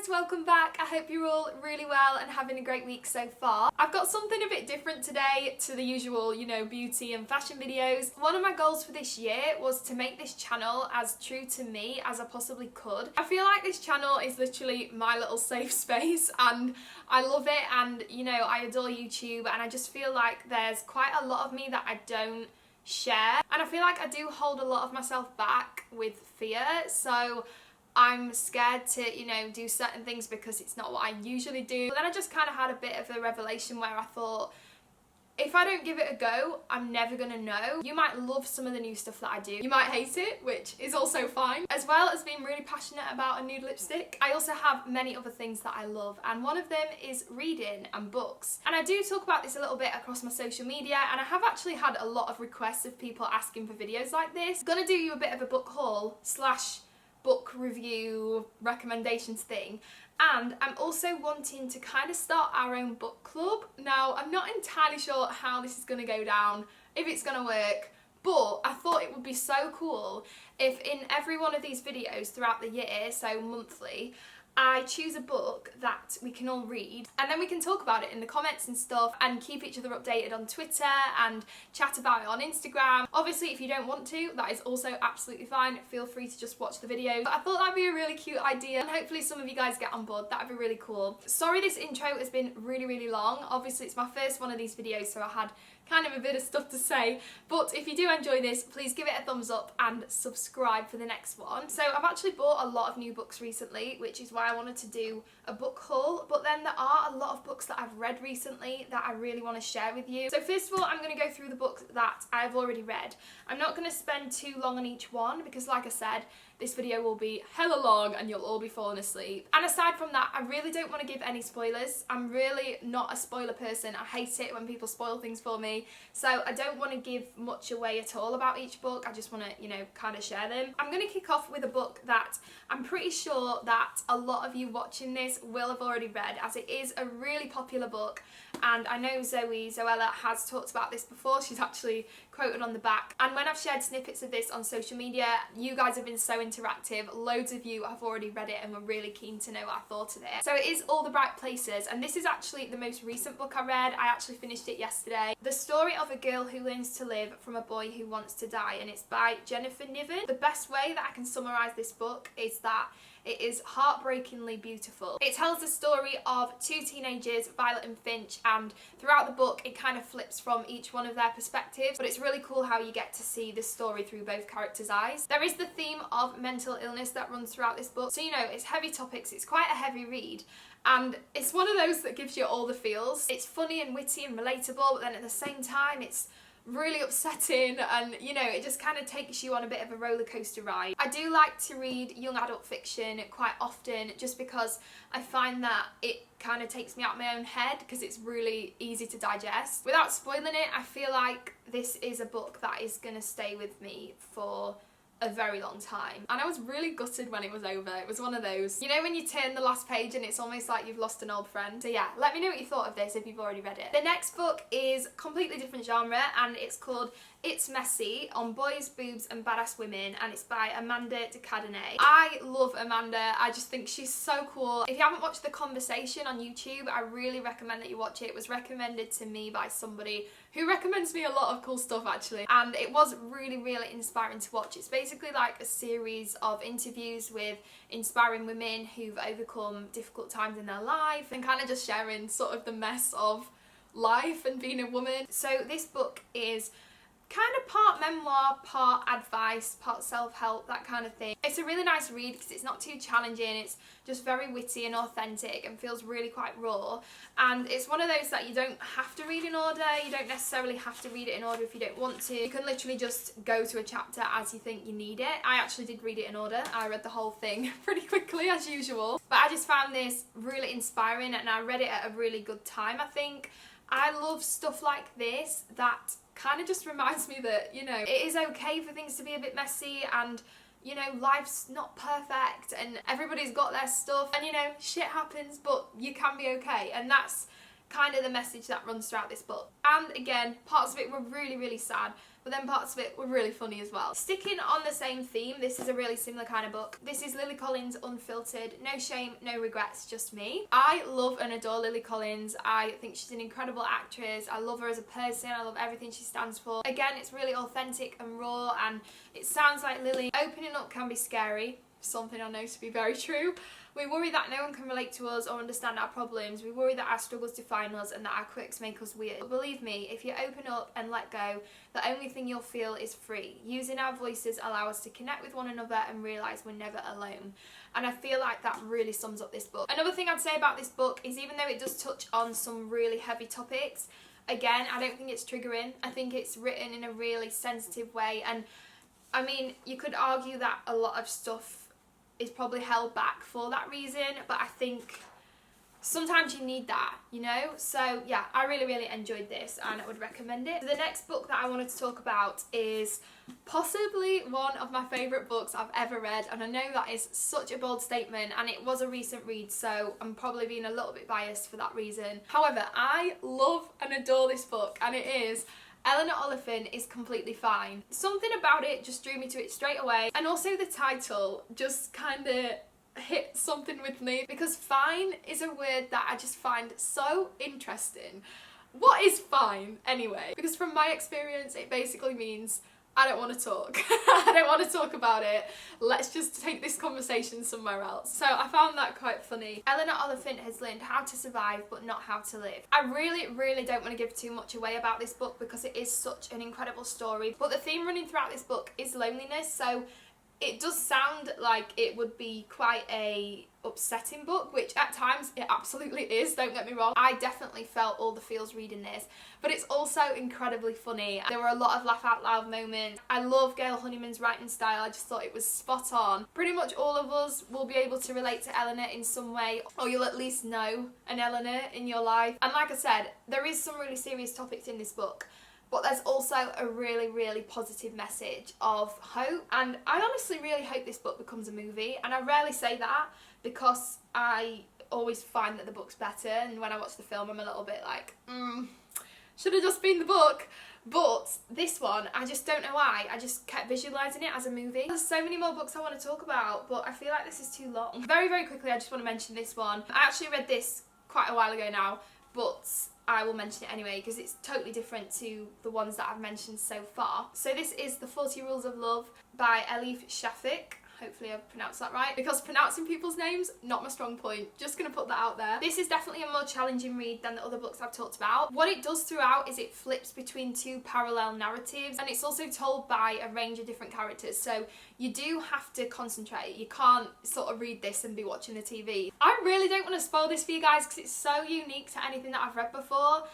guys, welcome back. I hope you're all really well and having a great week so far. I've got something a bit different today to the usual, beauty and fashion videos. One of my goals for this year was to make this channel as true to me as I possibly could. I feel like this channel is literally my little safe space and I love it, and I adore YouTube, and I just feel like there's quite a lot of me that I don't share, and I feel like I do hold a lot of myself back with fear, so I'm scared to, do certain things because it's not what I usually do. But then I just kind of had a bit of a revelation where I thought, if I don't give it a go, I'm never gonna know. You might love some of the new stuff that I do. You might hate it, which is also fine. As well as being really passionate about a nude lipstick, I also have many other things that I love, and one of them is reading and books. And I do talk about this a little bit across my social media, and I have actually had a lot of requests of people asking for videos like this. I'm gonna do you a bit of a book haul slash book review recommendations thing, and I'm also wanting to kind of start our own book club. Now, I'm not entirely sure how this is going to go down, if it's going to work, but I thought it would be so cool if in every one of these videos throughout the year, so monthly, I choose a book that we can all read, and then we can talk about it in the comments and stuff and keep each other updated on Twitter and chat about it on Instagram. Obviously, if you don't want to, that is also absolutely fine. Feel free to just watch the video. But I thought that'd be a really cute idea, and hopefully some of you guys get on board. That'd be really cool. Sorry this intro has been really long. Obviously, it's my first one of these videos, so I had kind of a bit of stuff to say, but if you do enjoy this, please give it a thumbs up and subscribe for the next one. So I've actually bought a lot of new books recently, which is why I wanted to do a book haul, but then there are a lot of books that I've read recently that I really want to share with you. So first of all, I'm going to go through the books that I've already read. I'm not going to spend too long on each one because, like I said, this video will be hella long and you'll all be falling asleep. And aside from that, I really don't want to give any spoilers. I'm really not a spoiler person. I hate it when people spoil things for me. So I don't want to give much away at all about each book. I just want to, kind of share them. I'm going to kick off with a book that I'm pretty sure that a lot of you watching this will have already read, as it is a really popular book. And I know Zoella has talked about this before. She's actually quoted on the back. And when I've shared snippets of this on social media, you guys have been so interactive. Loads of you have already read it and were really keen to know what I thought of it. So it is All the Bright Places, and this is actually the most recent book I read. I actually finished it yesterday. The story of a girl who learns to live from a boy who wants to die, and it's by Jennifer Niven. The best way that I can summarise this book is that it is heartbreakingly beautiful. It tells the story of two teenagers, Violet and Finch, and throughout the book it kind of flips from each one of their perspectives, but it's really cool how you get to see the story through both characters' eyes. There is the theme of mental illness that runs throughout this book, so it's heavy topics, it's quite a heavy read, and it's one of those that gives you all the feels. It's funny and witty and relatable, but then at the same time it's really upsetting, and it just kind of takes you on a bit of a roller coaster ride. I do like to read young adult fiction quite often just because I find that it kind of takes me out of my own head because it's really easy to digest. Without spoiling it, I feel like this is a book that is going to stay with me for a very long time, and I was really gutted when it was over. It was one of those, when you turn the last page and it's almost like you've lost an old friend. So yeah, let me know what you thought of this if you've already read it. The next book is completely different genre, and it's called It's Messy on Boys, Boobs and Badass Women, and it's by Amanda de Cadenet. I love Amanda. I just think she's so cool. If you haven't watched The Conversation on YouTube, I really recommend that you watch it. It was recommended to me by somebody who recommends me a lot of cool stuff actually, and it was really inspiring to watch. It's basically like a series of interviews with inspiring women who've overcome difficult times in their life and kind of just sharing sort of the mess of life and being a woman. So this book is kind of part memoir, part advice, part self-help, that kind of thing. It's a really nice read because it's not too challenging. It's just very witty and authentic and feels really quite raw, and it's one of those that you don't have to read in order. You don't necessarily have to read it in order if you don't want to. You can literally just go to a chapter as you think you need it. I actually did read it in order. I read the whole thing pretty quickly as usual, but I just found this really inspiring and I read it at a really good time. I think I love stuff like this that kind of just reminds me that, it is okay for things to be a bit messy, and life's not perfect and everybody's got their stuff, and shit happens, but you can be okay. And that's kind of the message that runs throughout this book. And again, parts of it were really sad, but then parts of it were really funny as well. Sticking on the same theme, this is a really similar kind of book. This is Lily Collins' Unfiltered. No shame, no regrets, just me. I love and adore Lily Collins. I think she's an incredible actress. I love her as a person. I love everything she stands for. Again, it's really authentic and raw, and it sounds like Lily. Opening up can be scary, something I know to be very true. We worry that no one can relate to us or understand our problems. We worry that our struggles define us and that our quirks make us weird. But believe me, if you open up and let go, the only thing you'll feel is free. Using our voices allow us to connect with one another and realise we're never alone. And I feel like that really sums up this book. Another thing I'd say about this book is, even though it does touch on some really heavy topics, again, I don't think it's triggering. I think it's written in a really sensitive way. And I mean, you could argue that a lot of stuff is probably held back for that reason, but I think sometimes you need that, you know? So yeah, I really enjoyed this and I would recommend it. The next book that I wanted to talk about is possibly one of my favourite books I've ever read, and I know that is such a bold statement, and it was a recent read, so I'm probably being a little bit biased for that reason. However, I love and adore this book, and it is Eleanor Oliphant Is Completely Fine. Something about it just drew me to it straight away, and also the title just kind of hit something with me, because fine is a word that I just find so interesting. What is fine anyway? Because from my experience, it basically means I don't want to talk. I don't want to talk about it. Let's just take this conversation somewhere else. So I found that quite funny. Eleanor Oliphant has learned how to survive but not how to live. I really don't want to give too much away about this book because it is such an incredible story. But the theme running throughout this book is loneliness, so it does sound like it would be quite a upsetting book, which at times it absolutely is, don't get me wrong. I definitely felt all the feels reading this, but it's also incredibly funny. There were a lot of laugh out loud moments. I love Gail Honeyman's writing style. I just thought it was spot on. Pretty much all of us will be able to relate to Eleanor in some way, or you'll at least know an Eleanor in your life. And like I said, there is some really serious topics in this book, but there's also a really positive message of hope. And I honestly really hope this book becomes a movie. And I rarely say that because I always find that the book's better. And when I watch the film, I'm a little bit like, should have just been the book. But this one, I just don't know why. I just kept visualising it as a movie. There's so many more books I want to talk about, but I feel like this is too long. Very quickly, I just want to mention this one. I actually read this quite a while ago now, but I will mention it anyway because it's totally different to the ones that I've mentioned so far. So this is The 40 Rules of Love by Elif Shafik. Hopefully I've pronounced that right, because pronouncing people's names, not my strong point. Just gonna put that out there. This is definitely a more challenging read than the other books I've talked about. What it does throughout is it flips between two parallel narratives, and it's also told by a range of different characters, so you do have to concentrate. You can't sort of read this and be watching the TV. I really don't want to spoil this for you guys because it's so unique to anything that I've read before,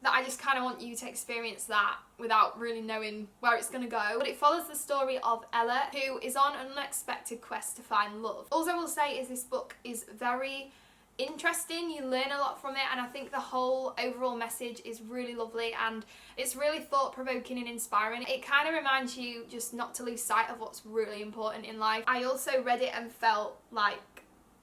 that I just kind of want you to experience that without really knowing where it's going to go. But it follows the story of Ella, who is on an unexpected quest to find love. All I will say is this book is very interesting. You learn a lot from it, and I think the whole overall message is really lovely, and it's really thought-provoking and inspiring. It kind of reminds you just not to lose sight of what's really important in life. I also read it and felt like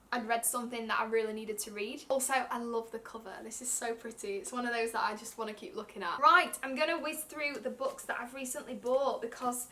I'd read something that I really needed to read. Also, I love the cover. This is so pretty. It's one of those that I just want to keep looking at. Right, I'm going to whiz through the books that I've recently bought because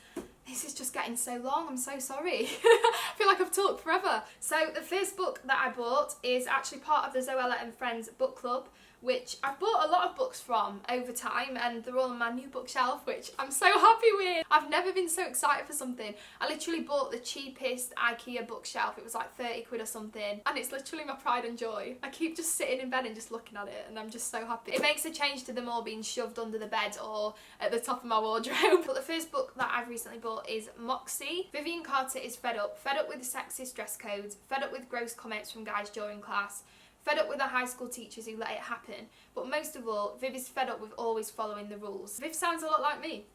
this is just getting so long. I'm so sorry. I feel like I've talked forever. So the first book that I bought is actually part of the Zoella and Friends book club, which I've bought a lot of books from over time, and they're all on my new bookshelf, which I'm so happy with. I've never been so excited for something. I literally bought the cheapest IKEA bookshelf. It was like 30 quid or something, and it's literally my pride and joy. I keep just sitting in bed and just looking at it, and I'm just so happy. It makes a change to them all being shoved under the bed or at the top of my wardrobe. But the first book that I've recently bought is Moxie. Vivian Carter is fed up with sexist dress codes, fed up with gross comments from guys during class, fed up with the high school teachers who let it happen, but most of all, Viv is fed up with always following the rules. Viv sounds a lot like me.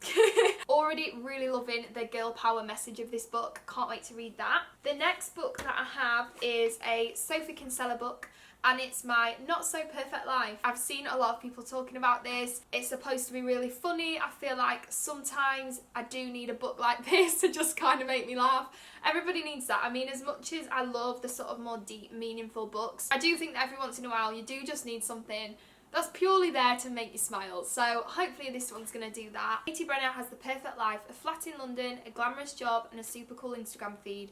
Already really loving the girl power message of this book. Can't wait to read that. The next book that I have is a Sophie Kinsella book, and it's My Not So Perfect Life. I've seen a lot of people talking about this. It's supposed to be really funny. I feel like sometimes I do need a book like this to just kind of make me laugh. Everybody needs that. I mean, as much as I love the sort of more deep, meaningful books, I do think that every once in a while you do just need something that's purely there to make you smile. So hopefully this one's going to do that. Katie Brenner has the perfect life, a flat in London, a glamorous job and a super cool Instagram feed.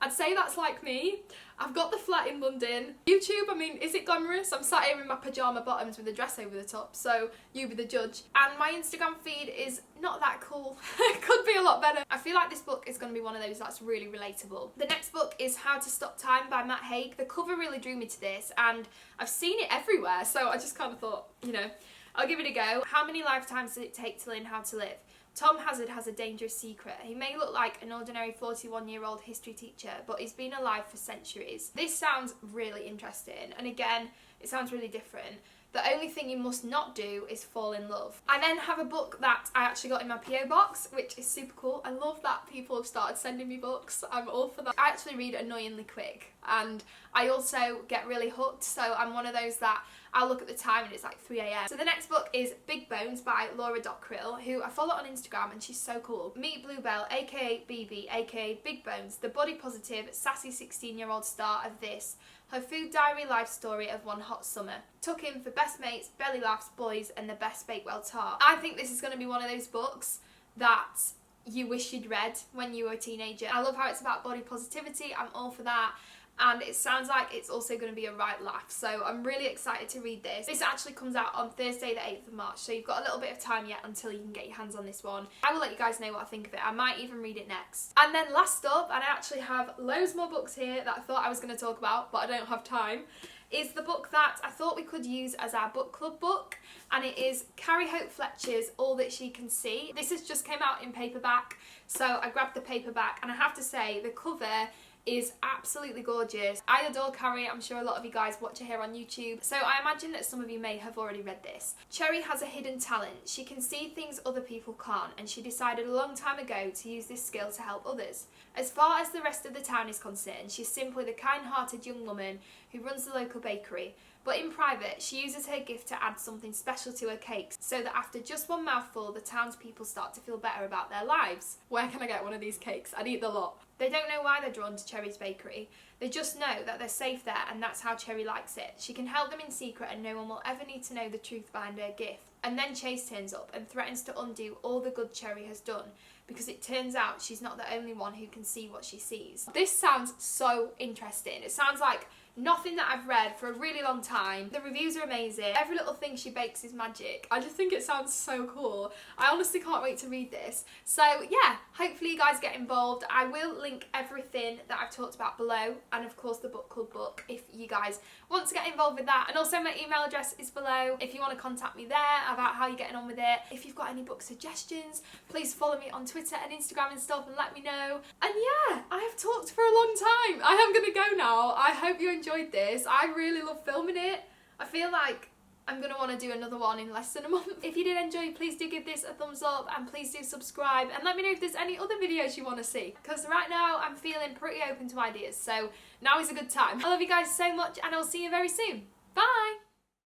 I'd say that's like me. I've got the flat in London. YouTube, I mean, is it glamorous? I'm sat here in my pyjama bottoms with a dress over the top, so you be the judge. And my Instagram feed is not that cool. It could be a lot better. I feel like this book is going to be one of those that's really relatable. The next book is How to Stop Time by Matt Haig. The cover really drew me to this, and I've seen it everywhere, so I just kind of thought, you know, I'll give it a go. How many lifetimes does it take to learn how to live? Tom Hazard has a dangerous secret. He may look like an ordinary 41-year-old history teacher, but he's been alive for centuries. This sounds really interesting, and again, it sounds really different. The only thing you must not do is fall in love. I then have a book that I actually got in my PO box, which is super cool. I love that people have started sending me books. I'm all for that. I actually read annoyingly quick, and I also get really hooked, so I'm one of those that I'll look at the time and it's like 3 AM. So the next book is Big Bones by Laura Krill, who I follow on Instagram and she's so cool. Meet Bluebell, aka BB, aka Big Bones, the body positive, sassy 16-year-old star of This, her food diary life story of one hot summer. Took in for best mates, belly laughs, boys, and the best Bakewell tart. I think this is going to be one of those books that you wish you'd read when you were a teenager. I love how it's about body positivity. I'm all for that. And it sounds like it's also going to be a right laugh, so I'm really excited to read this. This actually comes out on Thursday the 8th of March, so you've got a little bit of time yet until you can get your hands on this one. I will let you guys know what I think of it. I might even read it next. And then last up, and I actually have loads more books here that I thought I was going to talk about, but I don't have time, is the book that I thought we could use as our book club book, and it is Carrie Hope Fletcher's All That She Can See. This has just came out in paperback, so I grabbed the paperback, and I have to say the cover is absolutely gorgeous. I adore Carrie. I'm sure a lot of you guys watch her here on YouTube, so I imagine that some of you may have already read this. Cherry has a hidden talent. She can see things other people can't, and she decided a long time ago to use this skill to help others. As far as the rest of the town is concerned, she's simply the kind-hearted young woman who runs the local bakery. But in private, she uses her gift to add something special to her cakes, so that after just one mouthful, the townspeople start to feel better about their lives. Where can I get one of these cakes? I'd eat the lot. They don't know why they're drawn to Cherry's bakery. They just know that they're safe there, and that's how Cherry likes it. She can help them in secret, and no one will ever need to know the truth behind her gift. And then Chase turns up and threatens to undo all the good Cherry has done, because it turns out she's not the only one who can see what she sees. This sounds so interesting. It sounds like nothing that I've read for a really long time. The reviews are amazing. Every little thing she bakes is magic. I just think it sounds so cool. I honestly can't wait to read this. So yeah, hopefully you guys get involved. I will link everything that I've talked about below, and of course the book club book if you guys want to get involved with that. And also my email address is below if you want to contact me there about how you're getting on with it. If you've got any book suggestions, please follow me on Twitter and Instagram and stuff and let me know. And yeah, I have talked for a long time. I am gonna go now. I hope you enjoyed this. I really love filming it. I feel like I'm going to want to do another one in less than a month. If you did enjoy, please do give this a thumbs up, and please do subscribe, and let me know if there's any other videos you want to see, because right now I'm feeling pretty open to ideas, so now is a good time. I love you guys so much, and I'll see you very soon. Bye!